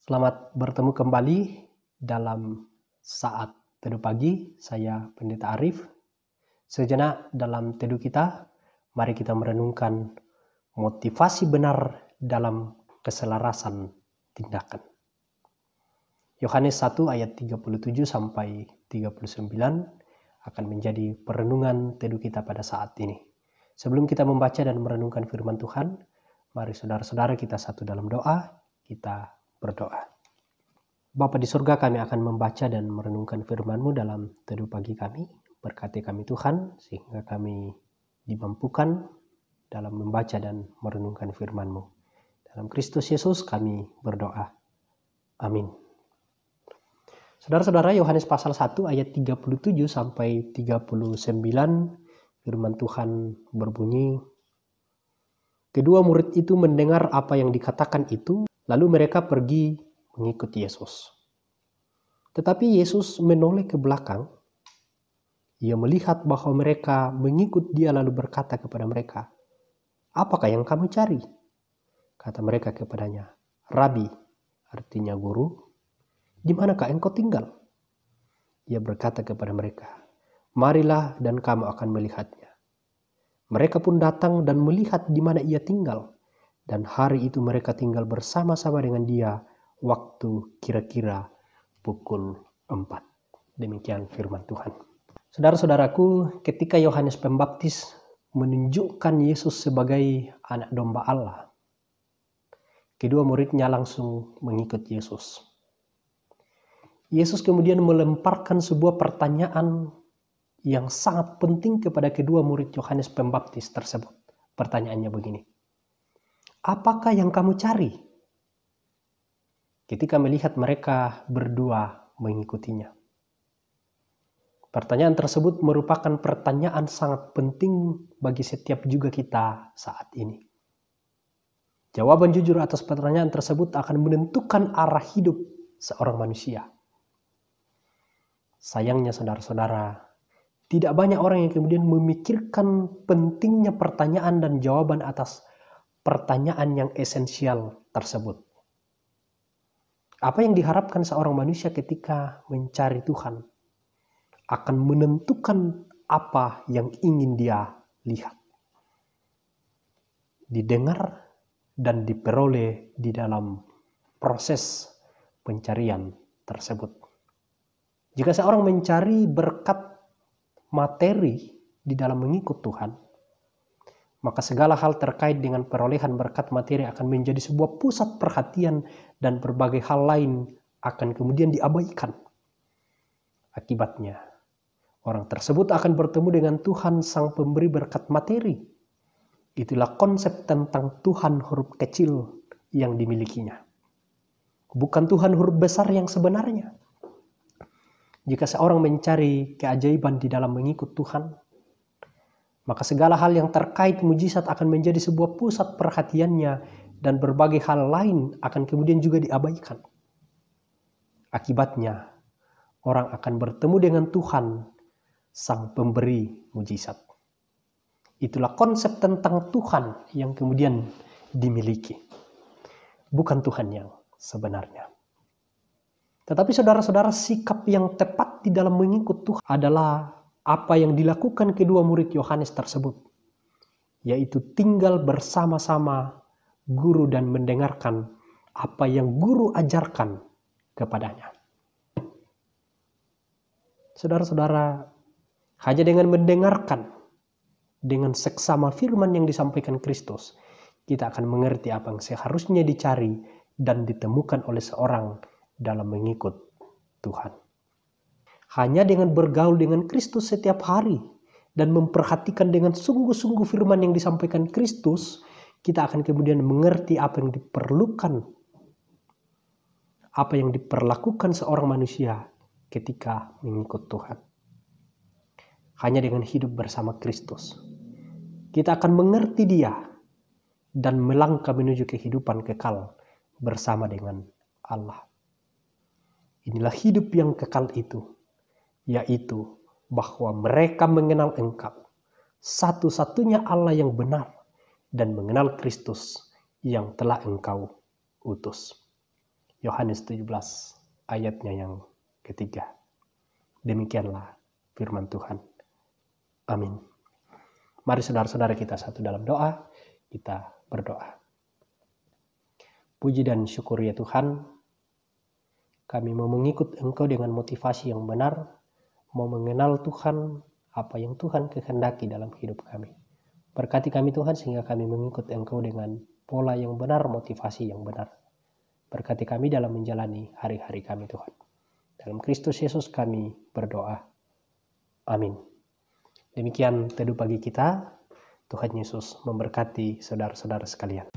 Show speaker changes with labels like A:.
A: Selamat bertemu kembali dalam saat teduh pagi. Saya Pendeta Arif. Sejenak dalam teduh kita, mari kita merenungkan motivasi benar dalam keselarasan tindakan. Yohanes 1 ayat 37 sampai 39 akan menjadi perenungan teduh kita pada saat ini. Sebelum kita membaca dan merenungkan firman Tuhan, mari saudara-saudara kita satu dalam doa, kita berdoa. Bapa di surga, kami akan membaca dan merenungkan firman-Mu dalam teduh pagi kami. Berkati kami Tuhan, sehingga kami dimampukan dalam membaca dan merenungkan firman-Mu. Dalam Kristus Yesus kami berdoa. Amin. Saudara-saudara, Yohanes pasal 1 ayat 37 sampai 39, firman Tuhan berbunyi, kedua murid itu mendengar apa yang dikatakan itu, lalu mereka pergi mengikuti Yesus. Tetapi Yesus menoleh ke belakang. Ia melihat bahwa mereka mengikut dia lalu berkata kepada mereka, "Apakah yang kamu cari?" Kata mereka kepadanya, "Rabi," artinya guru, "di manakah engkau tinggal?" Ia berkata kepada mereka, "Marilah dan kamu akan melihatnya." Mereka pun datang dan melihat di mana ia tinggal. Dan hari itu mereka tinggal bersama-sama dengan dia waktu kira-kira pukul 4. Demikian firman Tuhan. Saudara-saudaraku, ketika Yohanes Pembaptis menunjukkan Yesus sebagai anak domba Allah, kedua muridnya langsung mengikut Yesus. Yesus kemudian melemparkan sebuah pertanyaan yang sangat penting kepada kedua murid Yohanes Pembaptis tersebut. Pertanyaannya begini, apakah yang kamu cari? Ketika melihat mereka berdua mengikutinya. Pertanyaan tersebut merupakan pertanyaan sangat penting bagi setiap juga kita saat ini. Jawaban jujur atas pertanyaan tersebut akan menentukan arah hidup seorang manusia. Sayangnya saudara-saudara, tidak banyak orang yang kemudian memikirkan pentingnya pertanyaan dan jawaban atas pertanyaan yang esensial tersebut. Apa yang diharapkan seorang manusia ketika mencari Tuhan akan menentukan apa yang ingin dia lihat, didengar, dan diperoleh di dalam proses pencarian tersebut. Jika seorang mencari berkat materi di dalam mengikut Tuhan, maka segala hal terkait dengan perolehan berkat materi akan menjadi sebuah pusat perhatian dan berbagai hal lain akan kemudian diabaikan. Akibatnya, orang tersebut akan bertemu dengan Tuhan sang pemberi berkat materi. Itulah konsep tentang Tuhan huruf kecil yang dimilikinya. Bukan Tuhan huruf besar yang sebenarnya. Jika seorang mencari keajaiban di dalam mengikut Tuhan, maka segala hal yang terkait mujizat akan menjadi sebuah pusat perhatiannya dan berbagai hal lain akan kemudian juga diabaikan. Akibatnya, orang akan bertemu dengan Tuhan, sang pemberi mujizat. Itulah konsep tentang Tuhan yang kemudian dimiliki. Bukan Tuhan yang sebenarnya. Tetapi saudara-saudara, sikap yang tepat di dalam mengikut Tuhan adalah apa yang dilakukan kedua murid Yohanes tersebut, yaitu tinggal bersama-sama guru dan mendengarkan apa yang guru ajarkan kepadanya. Saudara-saudara, hanya dengan mendengarkan dengan seksama firman yang disampaikan Kristus, kita akan mengerti apa yang seharusnya dicari dan ditemukan oleh seorang dalam mengikut Tuhan. Hanya dengan bergaul dengan Kristus setiap hari dan memperhatikan dengan sungguh-sungguh firman yang disampaikan Kristus, kita akan kemudian mengerti apa yang diperlukan, apa yang diperlakukan seorang manusia ketika mengikut Tuhan. Hanya dengan hidup bersama Kristus, kita akan mengerti Dia dan melangkah menuju kehidupan kekal bersama dengan Allah. Inilah hidup yang kekal itu, yaitu bahwa mereka mengenal Engkau, satu-satunya Allah yang benar, dan mengenal Kristus yang telah Engkau utus. Yohanes 17 ayatnya yang ketiga. Demikianlah firman Tuhan. Amin. Mari saudara-saudara kita satu dalam doa, kita berdoa. Puji dan syukur ya Tuhan, kami mau mengikut Engkau dengan motivasi yang benar, mau mengenal Tuhan, apa yang Tuhan kehendaki dalam hidup kami. Berkati kami Tuhan sehingga kami mengikut Engkau dengan pola yang benar, motivasi yang benar. Berkati kami dalam menjalani hari-hari kami Tuhan. Dalam Kristus Yesus kami berdoa. Amin. Demikian teduh pagi kita. Tuhan Yesus memberkati saudara-saudara sekalian.